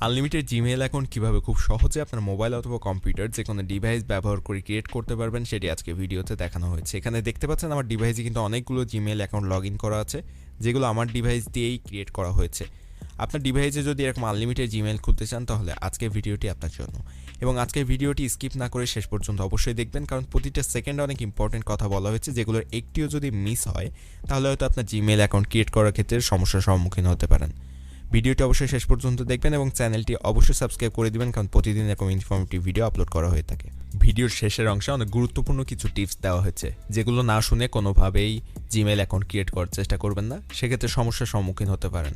Unlimited Gmail account কীভাবে খুব সহজে আপনার মোবাইল অথবা কম্পিউটার যে কোনো ডিভাইস ব্যবহার করে ক্রিয়েট করতে পারবেন সেটি আজকে ভিডিওতে দেখানো হয়েছে। এখানে দেখতে পাচ্ছেন আমার ডিভাইসে কিন্তু অনেকগুলো জিমেইল অ্যাকাউন্ট লগ ইন করা আছে, যেগুলো আমার ডিভাইস দিয়েই ক্রিয়েট করা হয়েছে। আপনার ডিভাইসে যদি এরকম আনলিমিটেড জিমেইল খুলতে চান তাহলে আজকের ভিডিওটি আপনার জন্য, এবং আজকের ভিডিওটি স্কিপ না করে শেষ পর্যন্ত অবশ্যই দেখবেন, কারণ প্রতিটা সেকেন্ডে অনেক ইম্পর্টেন্ট কথা বলা হয়েছে, যেগুলোর একটিও যদি মিস হয় তাহলে হয়তো আপনার জিমেইল অ্যাকাউন্ট ক্রিয়েট করার ক্ষেত্রে সমস্যার সম্মুখীন হতে পারেন। ভিডিওটি অবশ্যই শেষ পর্যন্ত দেখবেন এবং চ্যানেলটি অবশ্যই সাবস্ক্রাইব করে দিবেন, কারণ প্রতিদিন এরকম ইনফরমেটিভ ভিডিও আপলোড করা হয়ে থাকে। ভিডিওর শেষের অংশে অনেক গুরুত্বপূর্ণ কিছু টিপস দেওয়া হয়েছে, যেগুলো না শুনে কোনোভাবেই জিমেইল অ্যাকাউন্ট ক্রিয়েট করার চেষ্টা করবেন না, সেক্ষেত্রে সমস্যার সম্মুখীন হতে পারেন।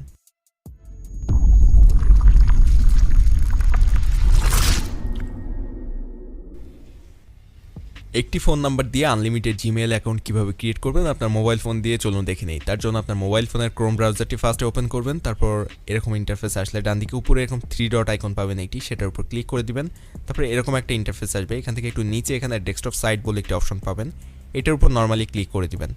একটি ফোন নাম্বার দিয়ে আনলিমিটেড জিমেইল অ্যাকাউন্ট কীভাবে ক্রিয়েট করবেন আপনার মোবাইল ফোন দিয়ে, চলুন দেখে নেই। তার জন্য আপনার মোবাইল ফোনের ক্রোম ব্রাউজারটি ফার্স্টে ওপেন করবেন, তারপর এরকম ইন্টারফেস আসলে ডান দিকে উপরে এরকম 3 ডট আইকন পাবেন, একটি সেটার উপর ক্লিক করে দিবেন। তারপরে এরকম একটা ইন্টারফেস আসবে, এখান থেকে একটু নিচে এখানে ডেস্কটপ সাইট বলে একটি অপশন পাবেন, এটার উপর নর্মালি ক্লিক করে দিবেন।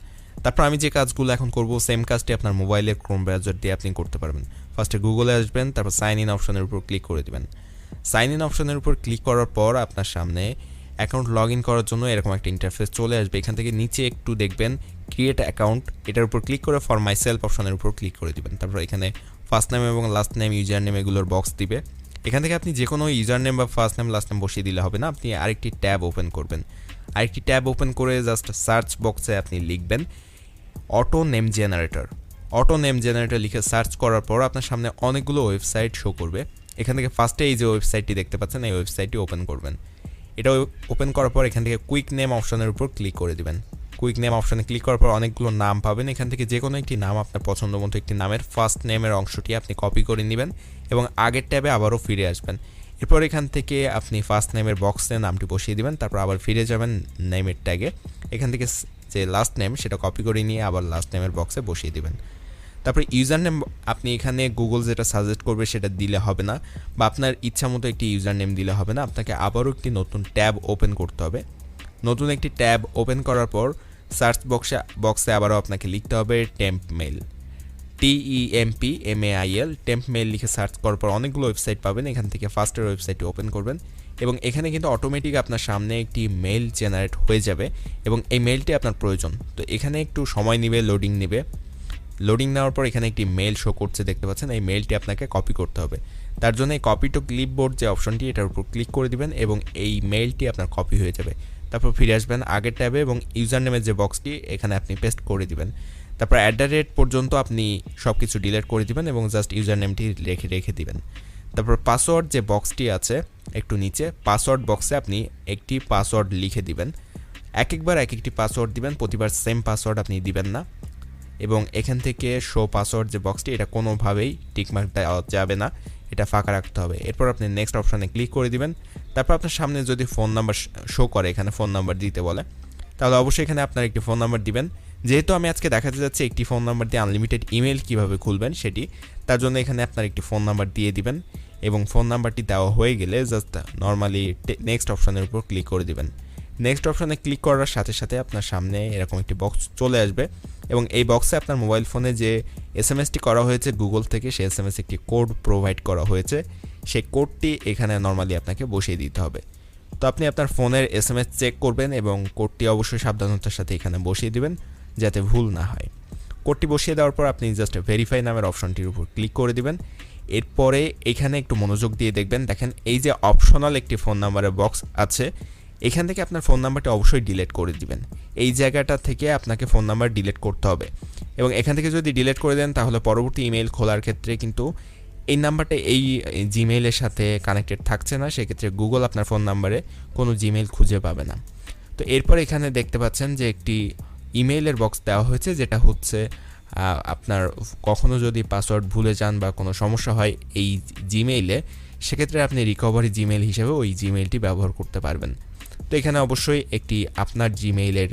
তারপর আমি যে কাজগুলো এখন করব সেম কাজটি আপনার মোবাইলের ক্রোম ব্রাউজার দিয়ে আপনি করতে পারবেন। ফার্স্টে গুগলে আসবেন, তারপর সাইন ইন অপশনের উপর ক্লিক করে দিবেন। সাইন ইন অপশনের উপর ক্লিক করার পর আপনার সামনে অ্যাকাউন্ট লগ ইন করার জন্য এরকম একটা ইন্টারফেস চলে আসবে। এখান থেকে নিচে একটু দেখবেন ক্রিয়েট অ্যাকাউন্ট, এটার উপর ক্লিক করে ফর মাই সেলফ অপশনের উপর ক্লিক করে দিবেন। তারপর এখানে ফার্স্ট নেম এবং লাস্ট নেম, ইউজার নেম এগুলোর বক্স দিবে। এখান থেকে আপনি যে কোনো ইউজার নেম বা ফার্স্ট নেম লাস্ট নেম বসিয়ে দিলে হবে না, আপনি আরেকটি ট্যাব ওপেন করবেন। আরেকটি ট্যাব ওপেন করে জাস্ট সার্চ বক্সে আপনি লিখবেন auto name generator. Auto name generator লিখে সার্চ করার পর আপনার সামনে অনেকগুলো ওয়েবসাইট শো করবে। এখান থেকে ফার্স্টে এই যে ওয়েবসাইটটি দেখতে পাচ্ছেন, এই ওয়েবসাইটটি ওপেন করবেন। এটা ওপেন করার পর এখান থেকে কুইক নেম অপশনের উপর ক্লিক করে দিবেন। কুইক নেম অপশনে ক্লিক করার পর অনেকগুলো নাম পাবেন, এখান থেকে যে কোনো একটি নাম আপনার পছন্দ মতো একটি নামের ফার্স্ট নেমের অংশটি আপনি কপি করে নেবেন এবং আগের ট্যাবে আবারও ফিরে আসবেন। এরপর এখান থেকে আপনি ফার্স্ট নেমের বক্সে নামটি বসিয়ে দিবেন, তারপর আবার ফিরে যাবেন নেমের ট্যাগে। এখান থেকে যে লাস্ট নেম সেটা কপি করে নিয়ে আবার লাস্ট নেমের বক্সে বসিয়ে দিবেন। তারপরে ইউজার নেম আপনি এখানে গুগল যেটা সাজেস্ট করবে সেটা দিলে হবে না, বা আপনার ইচ্ছা মতো একটি ইউজার নেম দিলে হবে না, আপনাকে আবারও একটি নতুন ট্যাব ওপেন করতে হবে। নতুন একটি ট্যাব ওপেন করার পর সার্চ বক্সে আবারও আপনাকে লিখতে হবে temp mail, TEMPMAIL, temp mail লিখে সার্চ করার পর অনেকগুলো ওয়েবসাইট পাবেন। এখান থেকে ফার্স্টের ওয়েবসাইটটি ওপেন করবেন এবং এখানে কিন্তু অটোমেটিক আপনার সামনে একটি মেইল জেনারেট হয়ে যাবে এবং এই মেইলটি আপনার প্রয়োজন। তো এখানে একটু সময় নেবে, লোডিং নেবে। লোডিং নেওয়ার পর এখানে একটি মেইল শো করছে দেখতে পাচ্ছেন, এই মেইলটি আপনাকে কপি করতে হবে। তার জন্য এই কপি টু ক্লিপবোর্ড যে অপশনটি, এটার উপর ক্লিক করে দিবেন এবং এই মেইলটি আপনার কপি হয়ে যাবে। তারপর ফিরে আসবেন আগের ট্যাবে এবং ইউজার নেমের যে বক্সটি এখানে আপনি পেস্ট করে দিবেন। তারপর @ পর্যন্ত আপনি সব কিছু ডিলিট করে দিবেন এবং জাস্ট ইউজার নেমটি রেখে দিবেন। তারপর পাসওয়ার্ড যে বক্সটি আছে একটু নিচে, পাসওয়ার্ড বক্সে আপনি একটি পাসওয়ার্ড লিখে দিবেন। একবার এক একটি পাসওয়ার্ড দিবেন, প্রতিবার সেম পাসওয়ার্ড আপনি দিবেন না। এবং এখান থেকে শো পাসওয়ার্ড যে বক্সটি, এটা কোনোভাবেই টিকমার্ক দেওয়া যাবে না, এটা ফাঁকা রাখতে হবে। এরপর আপনি নেক্সট অপশানে ক্লিক করে দিবেন। তারপর আপনার সামনে যদি ফোন নাম্বার শো করে, এখানে ফোন নাম্বার দিতে বলে, তাহলে অবশ্যই এখানে আপনার একটি ফোন নাম্বার দিবেন। যেহেতু আমি আজকে দেখাতে যাচ্ছি একটি ফোন নাম্বার দিয়ে আনলিমিটেড ইমেল কীভাবে খুলবেন সেটি, তার জন্য এখানে আপনার একটি ফোন নাম্বার দিয়ে দিবেন এবং ফোন নাম্বারটি দেওয়া হয়ে গেলে জাস্ট নর্মালি নেক্সট অপশানের উপর ক্লিক করে দিবেন। নেক্সট অপশানে ক্লিক করার সাথে সাথে আপনার সামনে এরকম একটি বক্স চলে আসবে এবং এই বক্সে আপনার মোবাইল ফোনে যে SMS-টি করা হয়েছে গুগল থেকে, সেই SMS একটি কোড প্রোভাইড করা হয়েছে, সেই কোডটি এখানে নর্মালি আপনাকে বসিয়ে দিতে হবে। তো আপনি আপনার ফোনের SMS চেক করবেন এবং কোডটি অবশ্যই সাবধানতার সাথে এখানে বসিয়ে দিবেন যাতে ভুল না হয়। কোডটি বসিয়ে দেওয়ার পর আপনি জাস্ট ভেরিফাই নামের অপশনটির উপর ক্লিক করে দিবেন। এরপরে এখানে একটু মনোযোগ দিয়ে দেখবেন, দেখেন এই যে অপশনাল একটি ফোন নাম্বারের বক্স আছে, এখান থেকে আপনার ফোন নাম্বারটা অবশ্যই ডিলিট করে দিবেন। এই জায়গাটা থেকে আপনাকে ফোন নাম্বার ডিলিট করতে হবে এবং এখান থেকে যদি ডিলিট করে দেন তাহলে পরবর্তী ইমেল খোলার ক্ষেত্রে কিন্তু এই নাম্বারটা এই জিমেইলের সাথে কানেক্টেড থাকছে না, সেক্ষেত্রে গুগল আপনার ফোন নাম্বারে কোনো জিমেইল খুঁজে পাবে না। তো এরপর এখানে দেখতে পাচ্ছেন যে একটি ইমেইলের বক্স দেওয়া হয়েছে, যেটা হচ্ছে আপনার কখনো যদি পাসওয়ার্ড ভুলে যান বা কোনো সমস্যা হয় এই জিমেইলে, সেক্ষেত্রে আপনি রিকভারি জিমেইল হিসেবে ওই জিমেইলটি ব্যবহার করতে পারবেন। তো এখানে অবশ্যই একটি আপনার জিমেইলের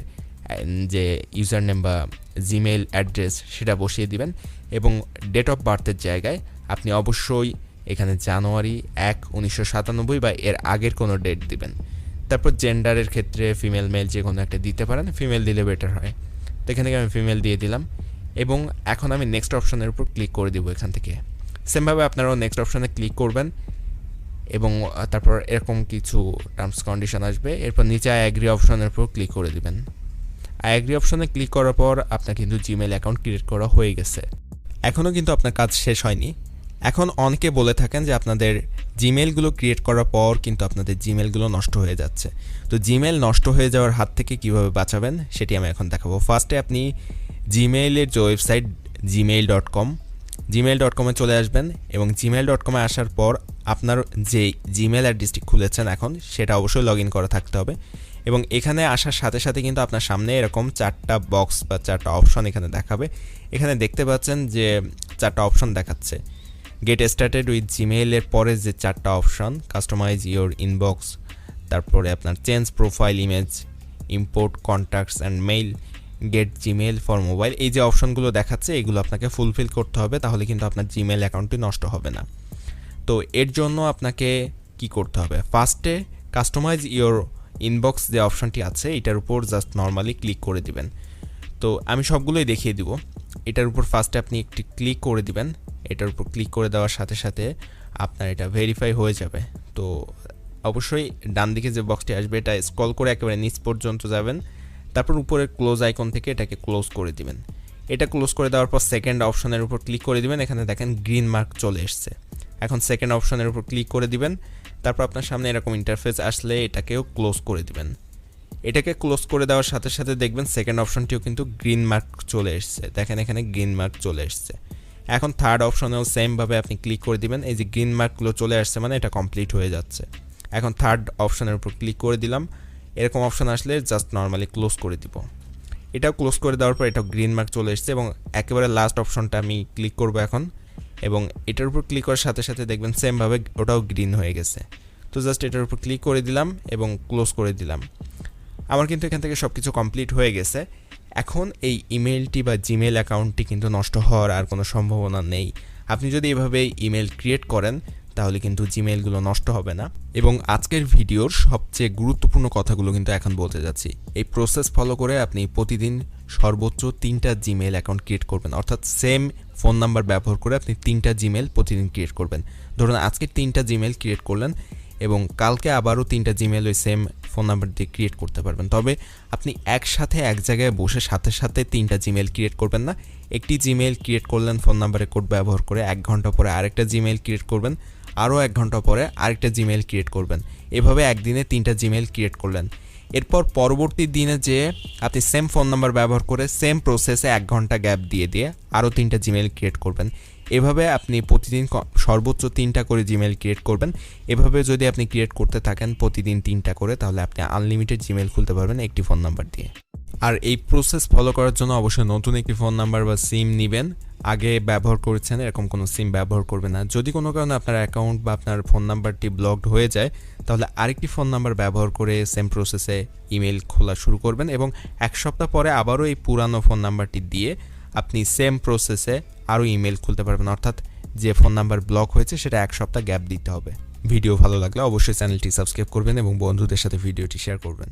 যে ইউজার নেম বা জিমেইল অ্যাড্রেস সেটা বসিয়ে দিবেন এবং ডেট অফ বার্থের জায়গায় আপনি অবশ্যই এখানে জানুয়ারি 1, 1997 বা এর আগের কোনো ডেট দিবেন। তারপর জেন্ডারের ক্ষেত্রে ফিমেল মেল যে কোনো একটা দিতে পারেন, ফিমেল দিলে বেটার হয়। তো এখান থেকে আমি ফিমেল দিয়ে দিলাম এবং এখন আমি নেক্সট অপশনের উপর ক্লিক করে দিব এখান থেকে। সেমভাবে আপনারাও নেক্সট অপশনে ক্লিক করবেন এবং তারপর এরকম কিছু টার্মস কন্ডিশন আসবে। এরপর নিচে আই এগ্রি অপশনের উপর ক্লিক করে দিবেন। আই এগ্রি অপশনে ক্লিক করার পর আপনার কিন্তু জিমেইল অ্যাকাউন্ট ক্রিয়েট করা হয়ে গেছে। এখনও কিন্তু আপনার কাজ শেষ হয়নি। এখন অনেকে বলে থাকেন যে আপনাদের জিমেইলগুলো ক্রিয়েট করার পর কিন্তু আপনাদের জিমেইলগুলো নষ্ট হয়ে যাচ্ছে। তো জিমেইল নষ্ট হয়ে যাওয়ার হাত থেকে কিভাবে বাঁচাবেন সেটি আমি এখন দেখাবো। ফার্স্টে আপনি জিমেইলের যে ওয়েবসাইট gmail.com চলে আসবেন এবং gmail.com আসার পর আপনার যে জিমেইল অ্যাড্রেসটি খুলেছেন এখন সেটা অবশ্যই লগ ইন করা থাকতে হবে। এবং এখানে আসার সাথে সাথে কিন্তু আপনার সামনে এরকম 4টা বক্স বা 4টা অপশন এখানে দেখাবে। এখানে দেখতে পাচ্ছেন যে 4টা অপশন দেখাচ্ছে। গেট স্টার্টেড উইথ জিমেইল এর পরে যে 4টা অপশন, কাস্টমাইজ ইওর ইনবক্স, তারপরে আপনার change profile image, import contacts and mail, get Gmail for mobile, এই যে অপশনগুলো দেখাচ্ছে এগুলো আপনাকে ফুলফিল করতে হবে, তাহলে কিন্তু আপনার জিমেইল অ্যাকাউন্টটি নষ্ট হবে না। তো এর জন্য আপনাকে কি করতে হবে, ফার্স্টে কাস্টমাইজ ইওর ইনবক্স যে অপশনটি আছে এটার উপর জাস্ট নর্মালি ক্লিক করে দিবেন। তো আমি সবগুলোই দেখিয়ে দিব। এটার উপর ফার্স্টে আপনি একটি ক্লিক করে দিবেন। এটার উপর ক্লিক করে দেওয়ার সাথে সাথে আপনার এটা ভেরিফাই হয়ে যাবে। তো অবশ্যই ডান দিকে যে বক্সটি আসবে এটা স্ক্রল করে একেবারে নিচ পর্যন্ত যাবেন, তারপর উপরের ক্লোজ আইকন থেকে এটাকে ক্লোজ করে দিবেন। এটা ক্লোজ করে দেওয়ার পর সেকেন্ড অপশনের উপর ক্লিক করে দিবেন। এখানে দেখেন গ্রিন মার্ক চলে এসছে। এখন সেকেন্ড অপশনের উপর ক্লিক করে দিবেন। তারপর আপনার সামনে এরকম ইন্টারফেস আসলে এটাকেও ক্লোজ করে দিবেন। এটাকে ক্লোজ করে দেওয়ার সাথে সাথে দেখবেন সেকেন্ড অপশনটিও কিন্তু গ্রিন মার্ক চলে এসছে। দেখেন এখানে গ্রিন মার্ক চলে এসছে। এখন থার্ড অপশনেও সেমভাবে আপনি ক্লিক করে দিবেন। এই যে গ্রিন মার্কগুলো চলে আসছে মানে এটা কমপ্লিট হয়ে যাচ্ছে। এখন থার্ড অপশনের উপর ক্লিক করে দিলাম। এরকম অপশন আসলে জাস্ট নর্মালি ক্লোজ করে দিব। এটাও ক্লোজ করে দেওয়ার পর এটাও গ্রিন মার্ক চলে এসছে এবং একেবারে লাস্ট অপশনটা আমি ক্লিক করব এখন, এবং এটার উপর ক্লিক করার সাথে সাথে দেখবেন সেমভাবে ওটাও গ্রিন হয়ে গেছে। তো জাস্ট এটার উপর ক্লিক করে দিলাম এবং ক্লোজ করে দিলাম। আমার কিন্তু এখান থেকে সব কিছু কমপ্লিট হয়ে গেছে। এখন এই ইমেলটি বা জিমেইল অ্যাকাউন্টটি কিন্তু নষ্ট হওয়ার আর কোনো সম্ভাবনা নেই। আপনি যদি এভাবে ইমেল ক্রিয়েট করেন তাহলে কিন্তু জিমেইলগুলো নষ্ট হবে না। এবং আজকের ভিডিওর সবচেয়ে গুরুত্বপূর্ণ কথাগুলো কিন্তু এখন বলতে যাচ্ছি। এই প্রসেস ফলো করে আপনি প্রতিদিন সর্বোচ্চ 3টা জিমেইল অ্যাকাউন্ট ক্রিয়েট করবেন, অর্থাৎ সেম ফোন নাম্বার ব্যবহার করে আপনি 3টা জিমেইল প্রতিদিন ক্রিয়েট করবেন। ধরুন আজকে 3টা জিমেইল ক্রিয়েট করলেন এবং কালকে আবারও 3টা জিমেইল ওই সেম ফোন নাম্বার দিয়ে ক্রিয়েট করতে পারবেন। তবে আপনি একসাথে এক জায়গায় বসে সাথে সাথে 3টা জিমেইল ক্রিয়েট করবেন না। একটি জিমেইল ক্রিয়েট করলেন ফোন নাম্বারের কোড ব্যবহার করে, 1 ঘন্টা পরে আরেকটা জিমেইল ক্রিয়েট করবেন, আরও 1 ঘন্টা পরে আরেকটা জিমেইল ক্রিয়েট করবেন। এভাবে একদিনে 3টা জিমেইল ক্রিয়েট করলেন। এরপর পরবর্তী দিনে যে আপনি সেম ফোন নাম্বার ব্যবহার করে সেম প্রসেসে 1 ঘন্টা গ্যাপ দিয়ে দিয়ে আরও 3টা জিমেইল ক্রিয়েট করবেন। এভাবে আপনি প্রতিদিন সর্বোচ্চ 3টা করে জিমেইল ক্রিয়েট করবেন। এভাবে যদি আপনি ক্রিয়েট করতে থাকেন প্রতিদিন 3টা করে, তাহলে আপনি আনলিমিটেড জিমেইল খুলতে পারবেন একটি ফোন নাম্বার দিয়ে। আর এই প্রসেস ফলো করার জন্য অবশ্যই নতুন একটি ফোন নাম্বার বা সিম নেবেন। আগে ব্যবহার করেছেন এরকম কোনো সিম ব্যবহার করবেন না। যদি কোনো কারণে আপনার অ্যাকাউন্ট বা আপনার ফোন নাম্বারটি ব্লকড হয়ে যায় তাহলে আরেকটি ফোন নাম্বার ব্যবহার করে সেম প্রসেসে ইমেল খোলা শুরু করবেন এবং 1 সপ্তাহ পরে আবারও এই পুরানো ফোন নাম্বারটি দিয়ে আপনি সেম প্রসেসে আরও ইমেল খুলতে পারবেন। অর্থাৎ যে ফোন নাম্বার ব্লক হয়েছে সেটা 1 সপ্তাহ গ্যাপ দিতে হবে। ভিডিও ভালো লাগলে অবশ্যই চ্যানেলটি সাবস্ক্রাইব করবেন এবং বন্ধুদের সাথে ভিডিওটি শেয়ার করবেন।